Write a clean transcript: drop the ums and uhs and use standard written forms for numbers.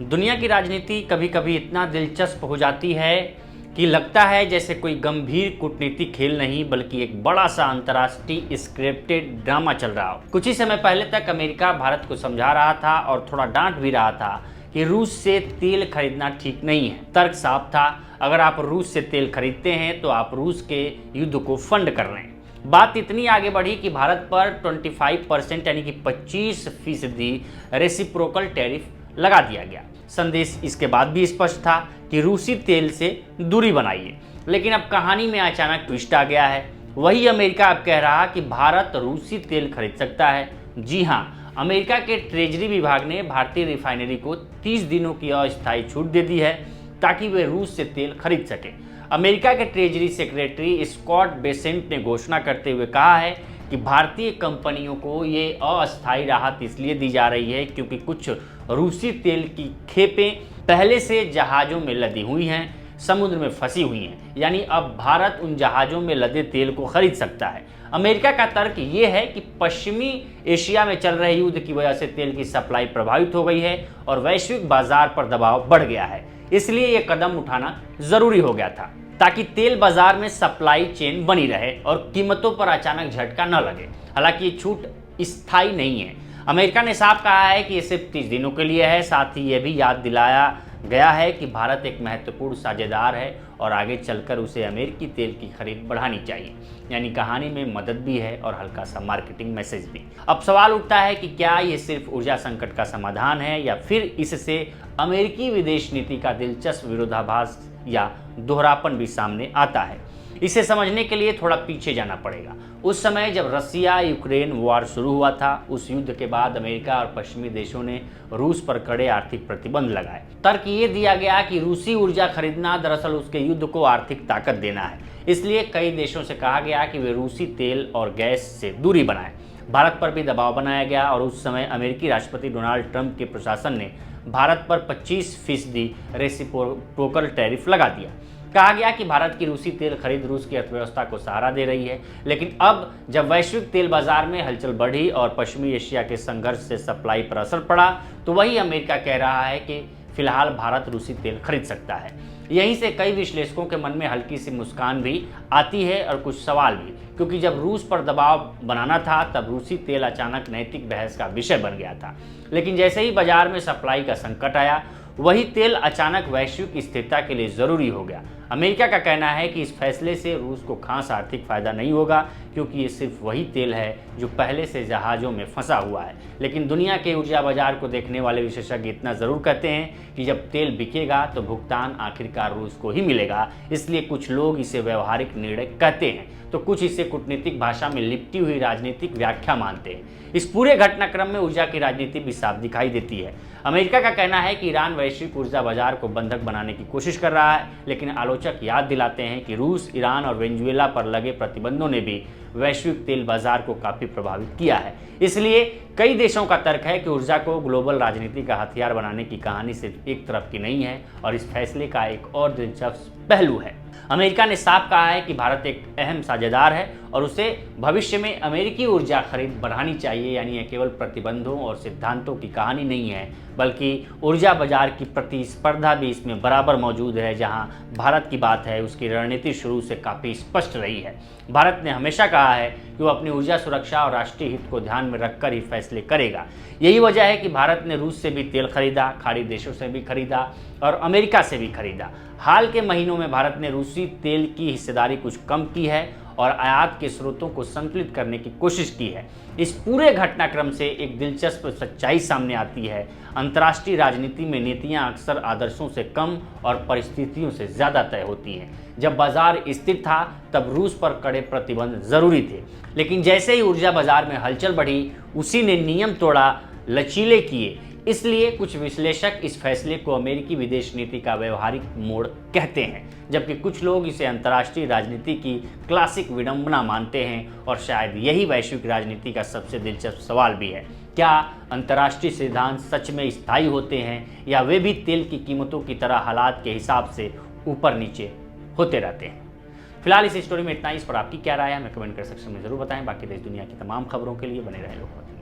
दुनिया की राजनीति कभी कभी इतना दिलचस्प हो जाती है कि लगता है जैसे कोई गंभीर कूटनीतिक खेल नहीं बल्कि एक बड़ा सा अंतर्राष्ट्रीय स्क्रिप्टेड ड्रामा चल रहा हो। कुछ ही समय पहले तक अमेरिका भारत को समझा रहा था और थोड़ा डांट भी रहा था कि रूस से तेल खरीदना ठीक नहीं है। तर्क साफ था, अगर आप रूस से तेल खरीदते हैं तो आप रूस के युद्ध को फंड कर रहे हैं। बात इतनी आगे बढ़ी कि भारत पर 25% यानी कि 25% रेसिप्रोकल टैरिफ लगा दिया गया। संदेश इसके बाद भी स्पष्ट था कि रूसी तेल से दूरी बनाइए। लेकिन अब कहानी में अचानक ट्विस्ट आ गया है। वही अमेरिका अब कह रहा कि भारत रूसी तेल खरीद सकता है। जी हाँ, अमेरिका के ट्रेजरी विभाग ने भारतीय रिफाइनरी को 30 दिनों की अस्थायी छूट दे दी है ताकि वे रूस से तेल खरीद सके। अमेरिका के ट्रेजरी सेक्रेटरी स्कॉट बेसेंट ने घोषणा करते हुए कहा है कि भारतीय कंपनियों को ये अस्थायी राहत इसलिए दी जा रही है क्योंकि कुछ रूसी तेल की खेपें पहले से जहाज़ों में लदी हुई हैं, समुद्र में फंसी हुई हैं। यानी अब भारत उन जहाज़ों में लदे तेल को खरीद सकता है। अमेरिका का तर्क ये है कि पश्चिमी एशिया में चल रहे युद्ध की वजह से तेल की सप्लाई प्रभावित हो गई है और वैश्विक बाजार पर दबाव बढ़ गया है। इसलिए ये कदम उठाना जरूरी हो गया था ताकि तेल बाजार में सप्लाई चेन बनी रहे और कीमतों पर अचानक झटका न लगे। हालांकि ये छूट स्थायी नहीं है। अमेरिका ने साफ कहा है कि ये सिर्फ 30 दिनों के लिए है। साथ ही ये भी याद दिलाया गया है कि भारत एक महत्वपूर्ण साझेदार है और आगे चलकर उसे अमेरिकी तेल की खरीद बढ़ानी चाहिए। यानी कहानी में मदद भी है और हल्का सा मार्केटिंग मैसेज भी। अब सवाल उठता है कि क्या ये सिर्फ ऊर्जा संकट का समाधान है या फिर इससे अमेरिकी विदेश नीति का दिलचस्प विरोधाभास या दोहरापन भी सामने आता है। इसे समझने के लिए थोड़ा पीछे जाना पड़ेगा। उस समय जब रसिया यूक्रेन वॉर शुरू हुआ था, उस युद्ध के बाद अमेरिका और पश्चिमी देशों ने रूस पर कड़े आर्थिक प्रतिबंध लगाए। तर्क ये दिया गया कि रूसी ऊर्जा खरीदना दरअसल उसके युद्ध को आर्थिक ताकत देना है। इसलिए कई देशों से कहा गया कि वे रूसी तेल और गैस से दूरी बनाएं। भारत पर भी दबाव बनाया गया और उस समय अमेरिकी राष्ट्रपति डोनाल्ड ट्रंप के प्रशासन ने भारत पर 25% रेसिप्रोकल टैरिफ लगा दिया। कहा गया कि भारत की रूसी तेल खरीद रूस की अर्थव्यवस्था को सहारा दे रही है। लेकिन अब जब वैश्विक तेल बाजार में हलचल बढ़ी और पश्चिमी एशिया के संघर्ष से सप्लाई पर असर पड़ा, तो वही अमेरिका कह रहा है कि फिलहाल भारत रूसी तेल खरीद सकता है। यहीं से कई विश्लेषकों के मन में हल्की सी मुस्कान भी आती है और कुछ सवाल भी, क्योंकि जब रूस पर दबाव बनाना था तब रूसी तेल अचानक नैतिक बहस का विषय बन गया था। लेकिन जैसे ही बाजार में सप्लाई का संकट आया, वही तेल अचानक वैश्विक स्थिरता के लिए जरूरी हो गया। अमेरिका का कहना है कि इस फैसले से रूस को खास आर्थिक फायदा नहीं होगा क्योंकि ये सिर्फ वही तेल है जो पहले से जहाज़ों में फंसा हुआ है। लेकिन दुनिया के ऊर्जा बाजार को देखने वाले विशेषज्ञ इतना ज़रूर कहते हैं कि जब तेल बिकेगा तो भुगतान आखिरकार रूस को ही मिलेगा। इसलिए कुछ लोग इसे व्यवहारिक निर्णय कहते हैं तो कुछ इसे कूटनीतिक भाषा में लिपटी हुई राजनीतिक व्याख्या मानते हैं। इस पूरे घटनाक्रम में ऊर्जा की राजनीति भी साफ दिखाई देती है। अमेरिका का कहना है कि ईरान वैश्विक ऊर्जा बाजार को बंधक बनाने की कोशिश कर रहा है, लेकिन आलोचक याद दिलाते हैं कि रूस, ईरान और वेनेजुएला पर लगे प्रतिबंधों ने भी वैश्विक तेल बाजार को काफी प्रभावित किया है। इसलिए कई देशों का तर्क है कि ऊर्जा को ग्लोबल राजनीति का हथियार बनाने की कहानी सिर्फ एक तरफ की नहीं है और इस फैसले का एक और दिलचस्प पहलू है। अमेरिका ने साफ कहा है कि भारत एक अहम साझेदार है और उसे भविष्य में अमेरिकी ऊर्जा खरीद बढ़ानी चाहिए। यानी यह केवल प्रतिबंधों और सिद्धांतों की कहानी नहीं है बल्कि ऊर्जा बाजार की प्रतिस्पर्धा भी इसमें बराबर मौजूद है। जहां भारत की बात है, उसकी रणनीति शुरू से काफ़ी स्पष्ट रही है। भारत ने हमेशा कहा है कि वो अपनी ऊर्जा सुरक्षा और राष्ट्रीय हित को ध्यान में रखकर ही फैसले करेगा। यही वजह है कि भारत ने रूस से भी तेल खरीदा, खाड़ी देशों से भी खरीदा और अमेरिका से भी खरीदा। हाल के महीनों में भारत ने रूसी तेल की हिस्सेदारी कुछ कम की है और आयात के स्रोतों को संतुलित करने की कोशिश की है। इस पूरे घटनाक्रम से एक दिलचस्प सच्चाई सामने आती है। अंतर्राष्ट्रीय राजनीति में नीतियां अक्सर आदर्शों से कम और परिस्थितियों से ज़्यादा तय होती हैं। जब बाजार स्थिर था तब रूस पर कड़े प्रतिबंध जरूरी थे, लेकिन जैसे ही ऊर्जा बाजार में हलचल बढ़ी, उसी ने नियम तोड़ा, लचीले किए। इसलिए कुछ विश्लेषक इस फैसले को अमेरिकी विदेश नीति का व्यवहारिक मोड़ कहते हैं, जबकि कुछ लोग इसे अंतर्राष्ट्रीय राजनीति की क्लासिक विडंबना मानते हैं। और शायद यही वैश्विक राजनीति का सबसे दिलचस्प सवाल भी है। क्या अंतर्राष्ट्रीय सिद्धांत सच में स्थायी होते हैं या वे भी तेल की कीमतों की तरह हालात के हिसाब से ऊपर नीचे होते रहते हैं? फिलहाल इस स्टोरी में इतना ही। इस पर आपकी क्या राय है हमें कमेंट कर सेक्शन में जरूर बताएं। बाकी देश दुनिया की तमाम खबरों के लिए बने रहें लोकमत।